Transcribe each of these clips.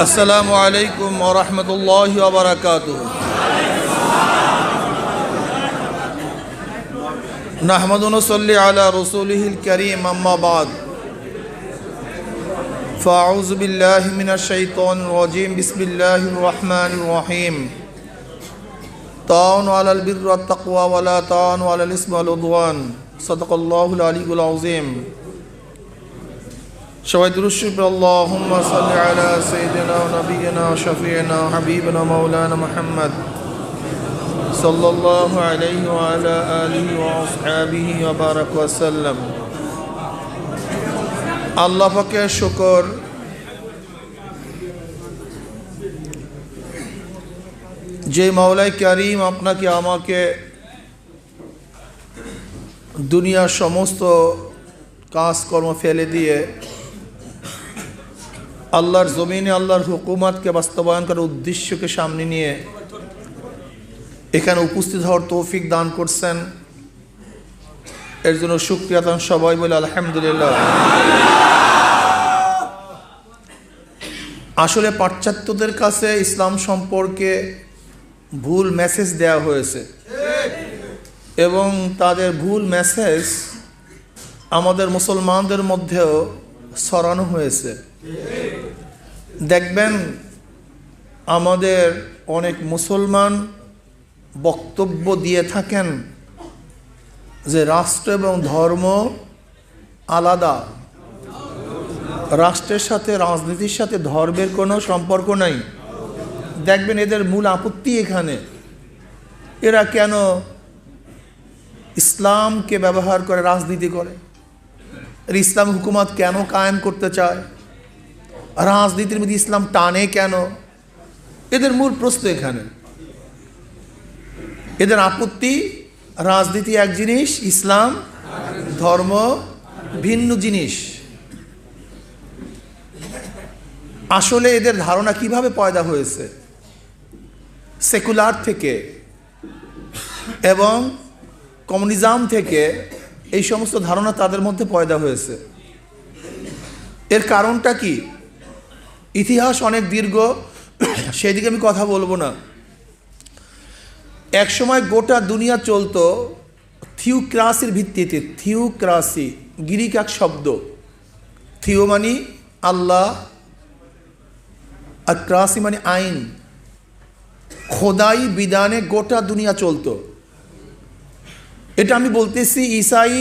আসসালামু আলাইকুম ওয়া রাহমাতুল্লাহি ওয়া বারাকাতুহু। নাহমাদু ওয়া নুসাল্লি আলা রাসূলিহিল কারীম, আম্মা বা'দ। ফাআউযু বিল্লাহি মিনাশ শাইতানির রাজীম। বিসমিল্লাহির রাহমানির রাহিম। তাআওয়ানু আলাল বিররি ওয়াত তাকওয়া ওয়া লা তাআওয়ানু আলাল ইসমি ওয়াল উদওয়ান। সাদাকাল্লাহুল আলিয়্যুল আযীম। সবাই দুরূদ শরীফ পড়ি। আল্লাহুম্মা সাল্লি আলা সাইয়্যিদিনা ওয়া নাবিয়িনা ওয়া শাফিঈনা ওয়া হাবিবিনা মাওলানা মুহাম্মদ সাল্লাল্লাহু আলাইহি ওয়া আলা আলিহি ওয়া আসহাবিহি ওয়া বারাক ওয়া সাল্লাম। আল্লাহ পাকের শুকর, যে মাওলাই কারীম আপনাকে আমাকে দুনিয়ার সমস্ত কাজকর্ম ফেলে দিয়ে আল্লাহর জমিনে আল্লাহর হুকুমাতকে বাস্তবায়ন করার উদ্দেশ্যকে সামনে নিয়ে এখানে উপস্থিত হওয়ার তৌফিক দান করছেন, এর জন্য শুকরিয়া আদান সবাই বলে আলহামদুলিল্লাহ। আসলে পাশ্চাত্যদের কাছে ইসলাম সম্পর্কে ভুল মেসেজ দেওয়া হয়েছে এবং তাদের ভুল মেসেজ আমাদের মুসলমানদের মধ্যেও ছড়ানো হয়েছে। দেখবেন আমাদের অনেক মুসলমান বক্তব্য দিয়ে থাকেন যে রাষ্ট্র এবং ধর্ম আলাদা, রাষ্ট্রের সাথে রাজনীতির সাথে ধর্মের কোনো সম্পর্ক নাই। দেখবেন এদের মূল আপত্তি এখানে, এরা কেন ইসলামকে ব্যবহার করে রাজনীতি করে, ইসলাম হুকুমত কেন কায়েম করতে চায়, রাজনীতির মধ্যে ইসলাম টানে কেন, এদের মূল প্রশ্ন এখানে। এদের আপত্তি রাজনীতি এক জিনিস, ইসলাম ধর্ম ভিন্ন জিনিস। আসলে এদের ধারণা কিভাবে পয়দা হয়েছে? সেকুলার থেকে এবং কমিউনিজম থেকে এই সমস্ত ধারণা তাদের মধ্যে পয়দা হয়েছে। এর কারণটা কি? ইতিহাস অনেক দীর্ঘ, সেদিকে আমি কথা বলবো না। এক সময় গোটা দুনিয়া চলতো থিওক্রাসির ভিত্তিতে। থিওক্রাসি গ্রিক এক শব্দ, থিও মানে আল্লাহ আর ক্রাসি মানে আইন। খোদাই বিধানে গোটা দুনিয়া চলতো। এটা আমি বলতেছি ঈসাই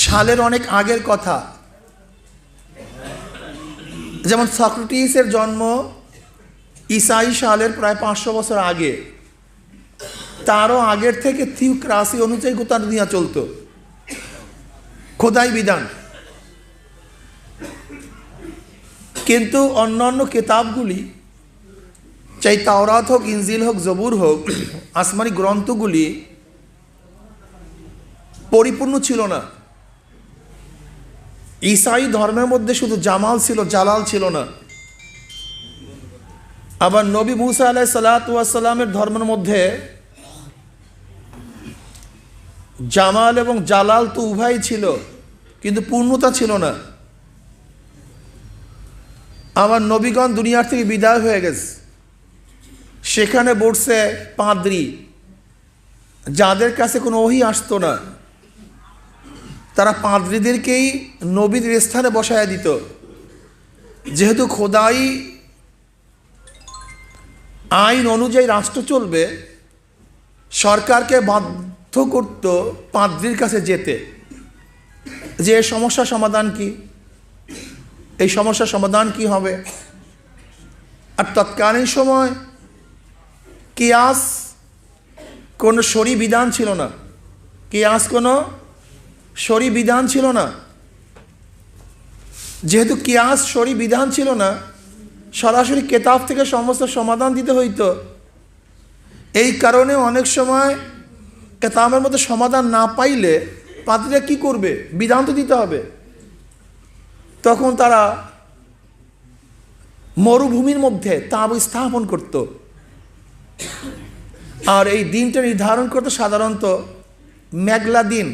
সালের অনেক আগের কথা। যেমন সক্রেটিসের জন্ম ঈসাই সালের প্রায় 500 বছর আগে, তারও আগের থেকে থিওক্রাসি অনুযায়ী গোটা দুনিয়া চলতো, খোদাই বিধান। কিন্তু অন্যান্য কিতাবগুলি, চাই তাওরাত হোক, ইনজিল হোক, জবুর হোক, আসমানি গ্রন্থগুলি পরিপূর্ণ ছিল না। ঈসাই ধর্মের মধ্যে শুধু জামাল ছিল, জালাল ছিল না। আবার নবী মুসা আলাইহিস সালাতু ওয়াস সালামের ধর্মের মধ্যে জামাল এবং জালাল তো উভয়ই ছিল, কিন্তু পূর্ণতা ছিল না। আমার নবীগণ দুনিয়ার থেকে বিদায় হয়ে গেছে, সেখানে বসছে পাদ্রী, যাদের কাছে কোনো ওহী আসতো না। তারা পাদ্রীদেরকেই নবীদের স্থানে বসায় দিত। যেহেতু খোদাই আইন অনুযায়ী রাষ্ট্র চলবে, সরকারকে বাধ্য করত পাদ্রীর কাছে যেতে, যে সমস্যার সমাধান কি, এই সমস্যার সমাধান কি হবে। আর তৎকালীন সময় কিয়াস কোনো শরী বিধান ছিল না, কিয়াস কোনো শরী বিধান ছিল না। যেহেতু কিয়াস শরী বিধান ছিল না, সরাসরি কেতাব থেকে সমস্ত সমাধান দিতে হইতো। এই কারণে অনেক সময় কেতাবের মধ্যে সমাধান না পাইলে পাদ্রীরা কি করবে? বিধান তো দিতে হবে। তখন তারা মরুভূমির মধ্যে তাঁবু স্থাপন করত। আর এই দিনটা নির্ধারণ করতে সাধারণত মেঘলা দিন।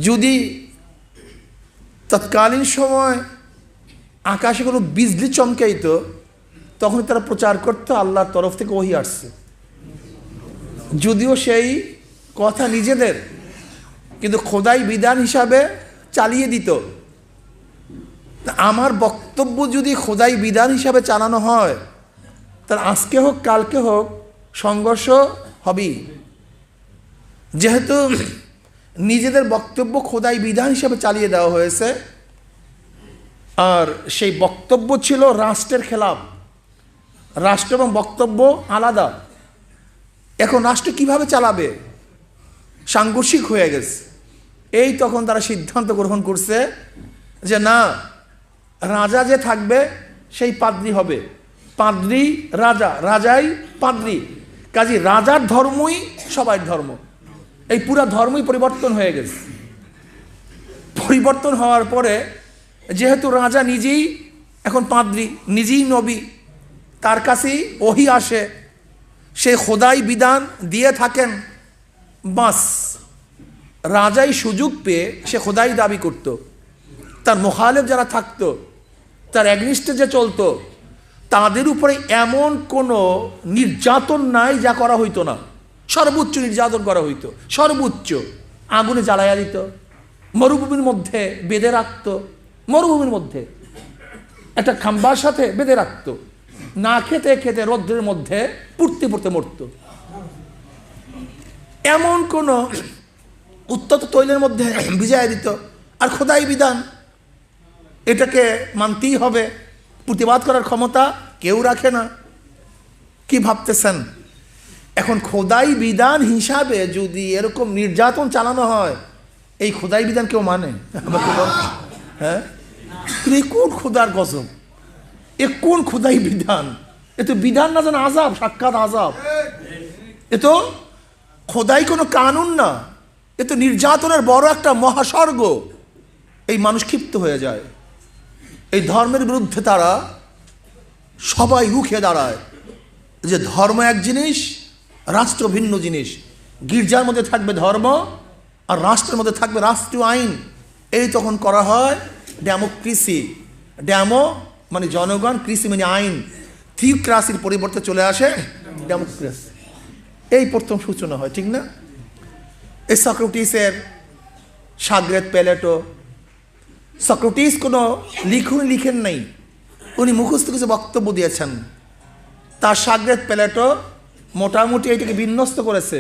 যদি তৎকালীন সময় আকাশে কোনো বিজলি চমকাইত, তখন তারা প্রচার করতো আল্লাহর তরফ থেকে ওহী আসছে, যদিও সেই কথা নিজেদের, কিন্তু খোদাই বিধান হিসাবে চালিয়ে দিত। আমার বক্তব্য যদি খোদাই বিধান হিসাবে চালানো হয়, তার আজকে হোক কালকে হোক সংঘর্ষ হবেই। যেহেতু নিজেদের বক্তব্য খোদাই বিধান হিসাবে চালিয়ে দেওয়া হয়েছে, আর সেই বক্তব্য ছিল রাষ্ট্রের খেলাফ, রাষ্ট্র এবং বক্তব্য আলাদা। এখন রাষ্ট্র কিভাবে চালাবে, সাংঘর্ষিক হয়ে গেছে। এই তখন তারা সিদ্ধান্ত গ্রহণ করছে যে না, রাজা যে থাকবে সেই পাদ্রী হবে, পাদ্রী রাজা, রাজাই পাদ্রী, কাজী রাজার ধর্মই সবার ধর্ম। এই পুরা ধর্মই পরিবর্তন হয়ে গেছে। পরিবর্তন হওয়ার পরে যেহেতু রাজা নিজেই এখন পাদ্রী, নিজেই নবী, তার কাছেই ওহী আসে, সে খোদাই বিধান দিয়ে থাকেন, বাস রাজাই সুযোগ পেয়ে সে খোদাই দাবি করত। তার মুখালেফ যারা থাকতো, তার অ্যাগনিস্টে যে চলতো, তাদের উপরে এমন কোনো নির্যাতন নাই যা করা হইতো না। সর্বোচ্চ নির্যাতন করা হইতো, সর্বোচ্চ। আগুনে জ্বালাইয়া দিত, মরুভূমির মধ্যে বেঁধে রাখত, মরুভূমির মধ্যে একটা খাম্বার সাথে বেঁধে রাখত, না খেতে খেতে রৌদ্রের মধ্যে পুড়তে পুড়তে মরত। এমন কোন উত্তপ্ত তৈলের মধ্যে ভিজাইয়া দিত। আর খোদাই বিধান, এটাকে মানতেই হবে, প্রতিবাদ করার ক্ষমতা কেউ রাখে না। কি ভাবতেছেন? এখন খোদাই বিধান হিসাবে যদি এরকম নির্যাতন চালানো হয়, এই খোদাই বিধান কেউ মানে? হ্যাঁ, এ কোন খোদার গজব, এ কোন খোদাই বিধান? এ তো বিধান না, যেন আযাব, সাক্ষাৎ আযাব। এ তো খোদাই কোনো কানুন না, এ তো নির্যাতনের বড় একটা মহাস্বর্গ। এই মানুষ ক্ষিপ্ত হয়ে যায়। এই ধর্মের বিরুদ্ধে তারা সবাই রুখে দাঁড়ায় যে ধর্ম এক জিনিস, রাষ্ট্র ভিন্ন জিনিস। গির্জার মধ্যে থাকবে ধর্ম, আর রাষ্ট্রের মধ্যে থাকবে রাষ্ট্রীয় আইন। এই তখন করা হয় ডেমোক্রেসি। ডেমো মানে জনগণ, কৃষি মানে আইন। থিওক্রাসির পরিবর্তে চলে আসে ডেমোক্রেসি। এই প্রথম সূচনা হয়, ঠিক না? এই সক্রেটিসের শাগরেদ প্লেটো, সক্রেটিস কোনো লিখেন নাই, উনি মুখস্থ কিছু বক্তব্য দিয়েছেন। তার শাগরেদ প্লেটো মোটামুটি এটাকে বিন্যস্ত করেছে।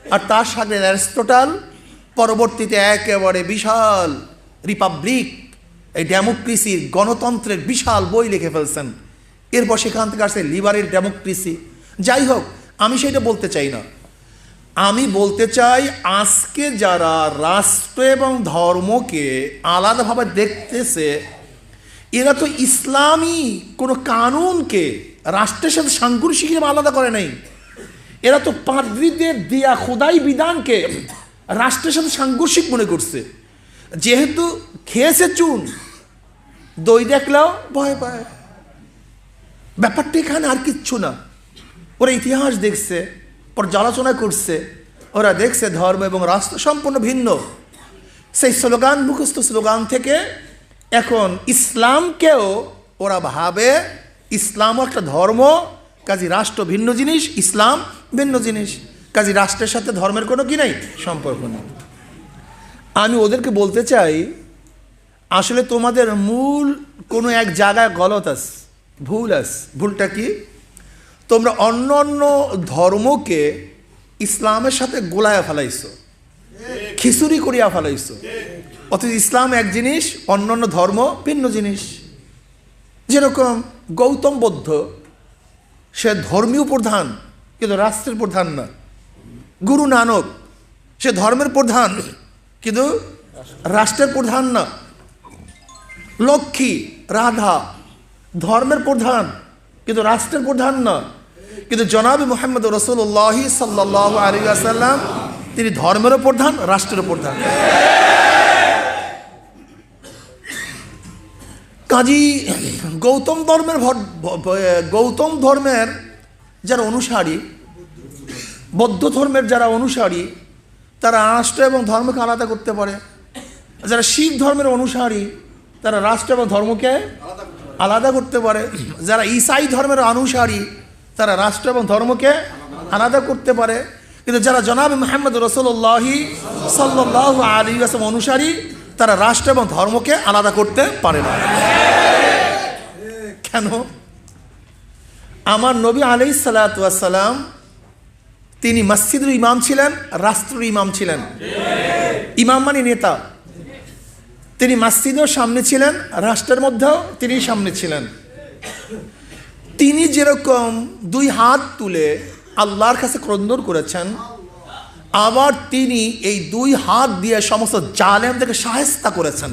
আর তার শাগরেদ অ্যারিস্টটল পরবর্তীতে একেবারে বিশাল রিপাবলিক, এই ডেমোক্রেসির, গণতন্ত্রের বিশাল বই লিখে ফেলছেন। এরপর সেখান থেকে আসছে লিবারেল ডেমোক্রেসি। যাই হোক, আমি সেটা বলতে চাই না। আমি বলতে চাই, আজকে যারা রাষ্ট্র এবং ধর্মকে আলাদাভাবে দেখতেছে, এরা তো ইসলামী কোনো কানুনকে রাষ্ট্রের সাথে সাংঘর্ষিক হিসেবে আলাদা করে নাই। এরা তো পাদ্রীদের দেয়া খোদাই বিধানকে রাষ্ট্রের সাথে সাংঘর্ষিক মনে করছে। যেহেতু খেয়েছে চুন, দই দেখলেও ভয় পায়। ব্যাপারটা এখানে আর কিচ্ছু না। ওরা ইতিহাস দেখছে, পর্যালোচনা করছে, ওরা দেখছে ধর্ম এবং রাষ্ট্র সম্পূর্ণ ভিন্ন। সেই স্লোগান, মুখস্থ স্লোগান থেকে এখন ইসলামকেও ওরা ভাবে ইসলামও একটা ধর্ম, কাজী রাষ্ট্র ভিন্ন জিনিস, ইসলাম ভিন্ন জিনিস, কাজী রাষ্ট্রের সাথে ধর্মের কোনো কি নেই, সম্পর্ক নেই। আমি ওদেরকে বলতে চাই, আসলে তোমাদের মূল কোনো এক জায়গায় গলত আছে, ভুল আছে। ভুলটা কি? তোমরা অন্য অন্য ধর্মকে ইসলামের সাথে গোলায়া ফেলাইছো, খিচুড়ি করিয়া ফেলাইছো। অথচ ইসলাম এক জিনিস, অন্য অন্য ধর্ম ভিন্ন জিনিস। যেরকম গৌতম বুদ্ধ, সে ধর্মীয় প্রধান কিন্তু রাষ্ট্রের প্রধান না। গুরু নানক, সে ধর্মের প্রধান কিন্তু রাষ্ট্রের প্রধান না। লক্ষ্মী, রাধা ধর্মের প্রধান কিন্তু রাষ্ট্রের প্রধান না। কিন্তু জনাবে মুহাম্মদ রাসূলুল্লাহ সাল্লাল্লাহু আলাইহি ওয়াসাল্লাম, তিনি ধর্মেরও প্রধান, রাষ্ট্রেরও প্রধান। কাজী গৌতম ধর্মের যারা অনুসারী, বৌদ্ধ ধর্মের যারা অনুসারী, তারা রাষ্ট্র এবং ধর্মকে আলাদা করতে পারে। যারা শিখ ধর্মের অনুসারী, তারা রাষ্ট্র এবং ধর্মকে আলাদা করতে পারে। যারা ঈসাই ধর্মের অনুসারী তারা রাষ্ট্র এবং ধর্মকে আলাদা করতে পারে, কিন্তু যারা জনাব মুহাম্মদ রাসূলুল্লাহ সাল্লাল্লাহু আলাইহি ওয়াসাল্লাম অনুসারী তারা রাষ্ট্র এবং ধর্মকে আলাদা করতে পারে না। কেন? আমার নবী আলাইহিস সালাতু ওয়াস সালাম তিনি মসজিদের ইমাম ছিলেন, রাষ্ট্রের ইমাম ছিলেন। ইমাম মানে নেতা। তিনি মসজিদের সামনে ছিলেন, রাষ্ট্রের মধ্যেও তিনি সামনে ছিলেন। তিনি যেরকম দুই হাত তুলে আল্লাহর কাছে ক্রন্দন করেছেন, আবার তিনি এই দুই হাত দিয়ে সমস্ত জালেমদেরকে শায়েস্তা করেছেন।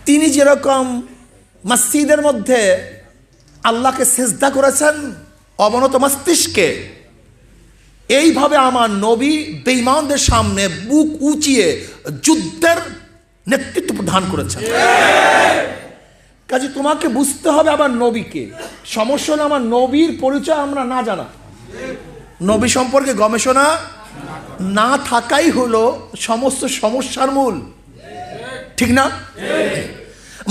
তিনি যেরকম মসজিদের মধ্যে আল্লাহকে সেজদা করেছেন অবনত মস্তিষ্কে, এইভাবে আমার নবী বেঈমানদের সামনে বুক উঁচিয়ে যুদ্ধের নেতৃত্ব প্রদান করেছেন। কাজে তোমাকে বুঝতে হবে আমার নবীকে। সমস্যা হলো আমার নবীর পরিচয় আমরা না জানা, নবী সম্পর্কে গবেষণা না থাকাই হলো সমস্ত সমস্যার মূল, ঠিক না?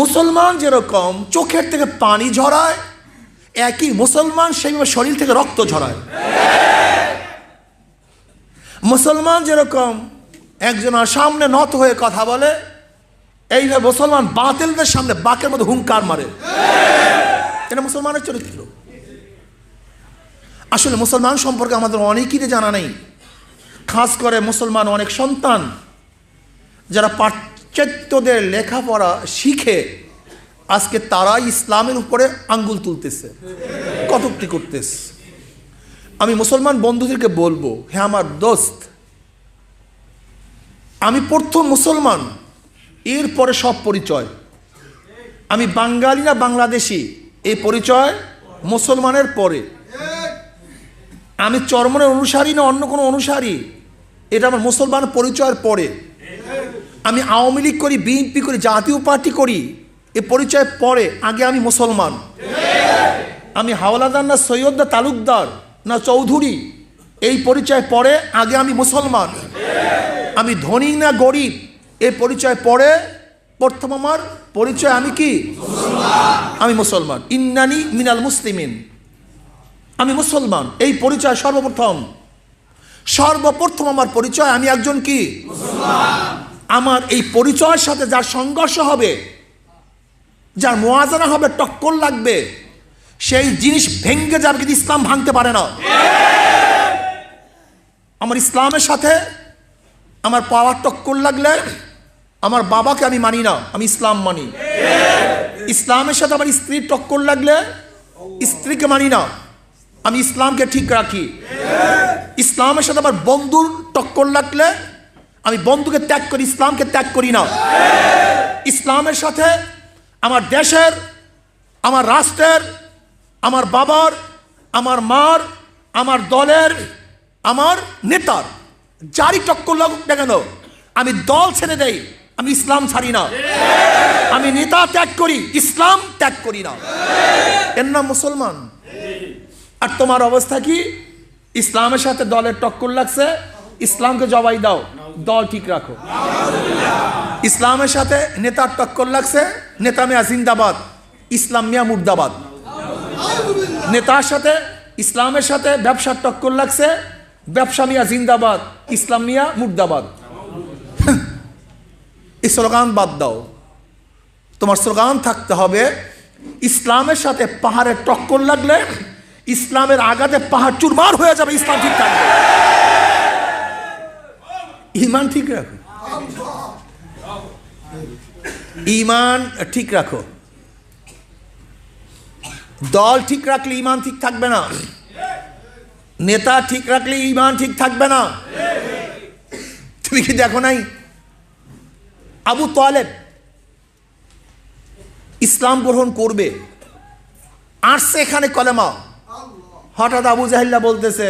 মুসলমান যেরকম চোখের থেকে পানি ঝরায়, একই মুসলমান সেইভাবে শরীর থেকে রক্ত ঝরায়। মুসলমান যেরকম একজনের সামনে নত হয়ে কথা বলে, এইভাবে মুসলমান বাতিলদের সামনে বাকের মতো হুঙ্কার মারে। এটা মুসলমানের চরিত্র। আসলে মুসলমান সম্পর্কে আমাদের অনেকেরই জানা নেই, খাস করে মুসলমান অনেক সন্তান যারা পাশ্চাত্যদের লেখাপড়া শিখে আজকে তারাই ইসলামের উপরে আঙ্গুল তুলতেছে, কটূক্তি করতেছে। আমি মুসলমান বন্ধুদেরকে বলবো, হে আমার দোস্ত, আমি প্রথম মুসলমান, এরপরে সব পরিচয়। আমি বাঙালি না বাংলাদেশি এই পরিচয় মুসলমানের পরে। আমি চরমনের অনুসারী না অন্য কোনো অনুসারী এটা আমার মুসলমান পরিচয়ের পরে। আমি আওয়ামী লীগ করি, বিএনপি করি, জাতীয় পার্টি করি, এ পরিচয় পরে, আগে আমি মুসলমান। আমি হাওলাদার না সৈয়দ না তালুকদার না চৌধুরী এই পরিচয় পরে, আগে আমি মুসলমান। আমি ধনী না গরিব এই পরিচয় পরে, প্রথম আমার পরিচয় আমি কি? আমি মুসলমান। ইন্নানি মিনাল মুসলিমিন, আমি মুসলমান, এই পরিচয় সর্বপ্রথম। সর্বপ্রথম আমার পরিচয় আমি একজন কি? আমার এই পরিচয়ের সাথে যার সংঘর্ষ হবে, যার মুয়াজানা হবে, টক্কর লাগবে, সেই জিনিস ভেঙে যাবে, কিন্তু ইসলাম ভাঙতে পারে না। আমার ইসলামের সাথে আমার পাওয়ার টক্কর লাগলে আমার বাবাকে আমি মানি না, আমি ইসলাম মানি। ইসলামের সাথে আমার স্ত্রীর টক্কর লাগলে স্ত্রীকে মানি না, আমি ইসলামকে ঠিক রাখি। ইসলামের সাথে আমার বন্ধুর টক্কর লাগলে আমি বন্ধুকে ত্যাগ করি, ইসলামকে ত্যাগ করি না। ইসলামের সাথে আমার দেশের, আমার রাষ্ট্রের, আমার বাবার, আমার মার, আমার দলের, আমার নেতার যারই টক্কর লাগুক না কেন, আমি দল ছেড়ে দেই, আমি ইসলাম ছাড়ি না। আমি নেতা ত্যাগ করি, ইসলাম ত্যাগ করি না। এর নাম মুসলমান। আর তোমার অবস্থা কি? ইসলামের সাথে দলের টক্কর লাগছে, ইসলামকে জবাই দাও, দল ঠিক রাখো। ইসলামের সাথে নেতার টক্কর লাগছে, নেতা মিয়া জিন্দাবাদ, ইসলাম মিয়া মুর্দাবাদ। নেতার সাথে, ইসলামের সাথে ব্যবসার টক্কর লাগছে, ব্যবসা মিয়া জিন্দাবাদ, ইসলাম মিয়া মুর্দাবাদ। এই স্লোগান বাদ দাও। তোমার স্লোগান থাকতে হবে, ইসলামের সাথে পাহাড়ের টক্কর লাগলে ইসলামের আঘাতে পাহাড় চুরমার হয়ে যাবে, ইসলাম ঠিক থাকবে। ইমান ঠিক রাখো, ইমান ঠিক রাখো। দল ঠিক রাখলে ইমান ঠিক থাকবে না, নেতা ঠিক রাখলে ইমান ঠিক থাকবে না। তুমি কি দেখো নাই আবু তালেব ইসলাম গ্রহণ করবে, আসছে এখানে কলেমা, হঠাৎ আবু জাহিল্লা বলতেছে,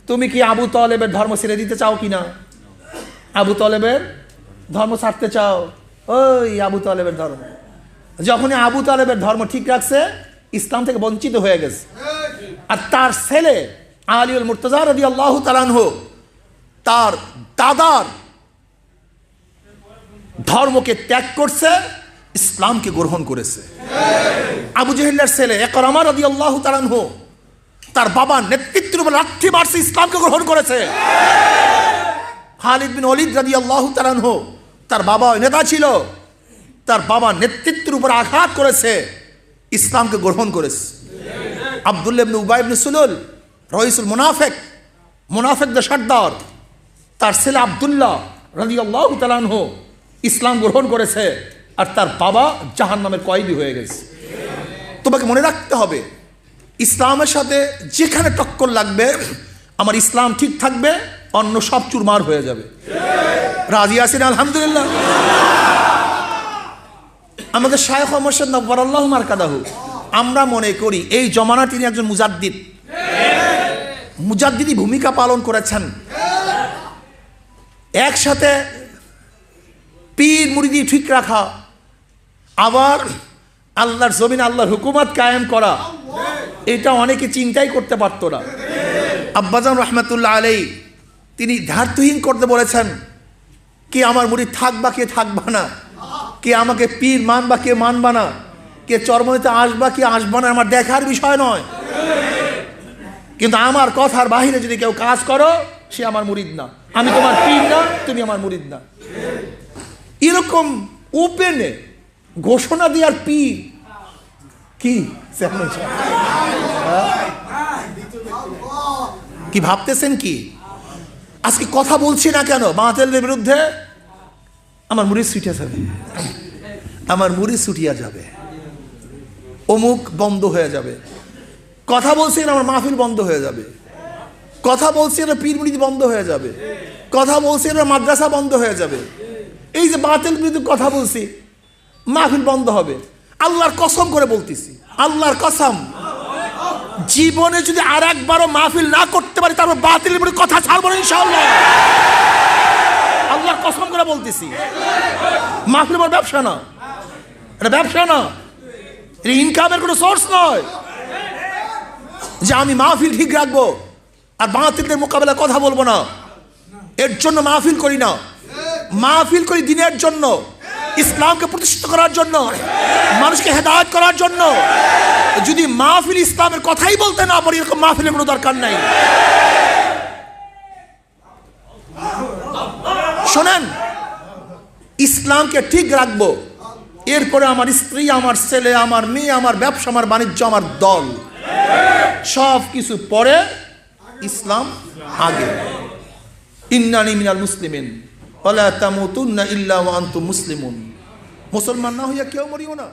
তুমি কি আবু তালেবের ধর্ম ছেড়ে দিতে চাও কিনা? আবু তালেবের ধর্ম ছাড়তে চাও? ওই আবু তালেবের ধর্ম। যখনই আবু তালেবের ধর্ম ঠিক রাখছে, ইসলাম থেকে বঞ্চিত হয়ে গেছে। আর তার ছেলে আলীউল মুর্তজা রাদিয়াল্লাহু তাআলা আনহু তার দাদার ধর্মকে ত্যাগ করছে, ইসলামকে গ্রহণ করেছে। আবু জেহেলের ছেলে ইকরামা রাদিয়াল্লাহু তাআলা আনহু তার বাবার নেতৃত্বের উপর লাঠি মারছে, ইসলামকে গ্রহণ করেছে। খালিদ বিন ওয়ালিদ রাদিয়াল্লাহু তাআলা আনহু তার বাবা নেতা ছিল, তার বাবার নেতৃত্বের উপর আঘাত করেছে, ইসলামকে গ্রহণ করেছে। আব্দুল্লাহ ইবনে উবাই ইবনে সুলুল রাইসুল মুনাফিকদের সর্দার, তার ছেলে আব্দুল্লাহ রাদিয়াল্লাহু তাআলা আনহু ইসলাম গ্রহণ করেছে, আর তার বাবা জাহান্নামের কয়েদি হয়ে গেছে। তোমাকে মনে রাখতে হবে, ইসলামের সাথে যেখানে টক্কর লাগবে আমার ইসলাম ঠিক থাকবে, অন্য সব চুরমার হয়ে যাবে। রাজি আছেন? আলহামদুলিল্লাহ। আমাদের শায়খ মুর্শিদ নব্বরাল্লাহু মারকাদাহু, আমরা মনে করি এই জমানা তিনি একজন মুজাদ্দিদি ভূমিকা পালন করেছেন। একসাথে পীর মুরিদি ঠিক রাখা, আবার আল্লাহর জমিন আল্লাহর হুকুমত কায়েম করা, এটা অনেকে চিন্তাই করতে পারতো না। আব্বাজান রহমতুল্লাহ আলাইহি তিনি ধার্তহীন করতে বলেছেন, কে আমার মুরিদ থাকবা কে থাকবা না, কে আমাকে পীর মানবা কে মানবা না, কে চরমনিতে আসবা কে আসবা না, আমার দেখার বিষয় নয়। কিন্তু আমার কথার বাহিরে যদি কেউ কাজ করো সে আমার মুরিদ না, আমি তোমার পীর না, তুমি আমার মুরিদ না। এরকম ওপেনে ঘোষণা দেওয়ার পীর কি কি ভাবতেছেন? কি আজকে কথা বলছি না কেন বাতিলের বিরুদ্ধে? আমার মুরিদ ছুটিয়া যাবে, আমার মুরিদ ছুটিয়া যাবে, অমুক বন্ধ হয়ে যাবে। কথা বলছি না আমার মাহফিল বন্ধ হয়ে যাবে, কথা বলছি না পীর মুরিদ বন্ধ হয়ে যাবে, কথা বলছি না মাদ্রাসা বন্ধ হয়ে যাবে। এই যে বাতিল বিরুদ্ধে কথা বলছি, মাহফিল বন্ধ হবে। আল্লাহর কসম করে বলতেছি, আল্লাহর কসম, জীবনে যদি আর একবারও মাহফিল না করতে পারি তারপর বাতিলের বিরুদ্ধে কথা ছাড়বো না ইনশাআল্লাহ। আল্লাহর কসম করে বলতেছি, মাহফিল আমার ব্যবসা না, এটা ব্যবসা না, এটা ইনকামের কোনো সোর্স নয় যে আমি মাহফিল ঠিক রাখবো আর বাতিলদের মোকাবেলায় কথা বলবো না। এর জন্য মাহফিল করি না, মাহফিল করি দিনের জন্য, ইসলামকে প্রতিষ্ঠিত করার জন্য, মানুষকে হেদায়েত করার জন্য। যদি মাহফিল ইসলামের কথাই বলতে না পারি, এরকম মাহফিলের কোনো দরকার নাই। শোনেন, ইসলামকে ঠিক রাখবো, এরপরে আমার স্ত্রী, আমার ছেলে, আমার মেয়ে, আমার ব্যবসা, আমার বাণিজ্য, আমার দল, সব কিছু পরে, ইসলাম আগে। ইন্নানি মিনাল মুসলিমিন ওয়ালা তামুতুন্না ইল্লা ওয়া আনতুম মুসলিমুন। মুসলমান না হইয়া কেউ মরিও না।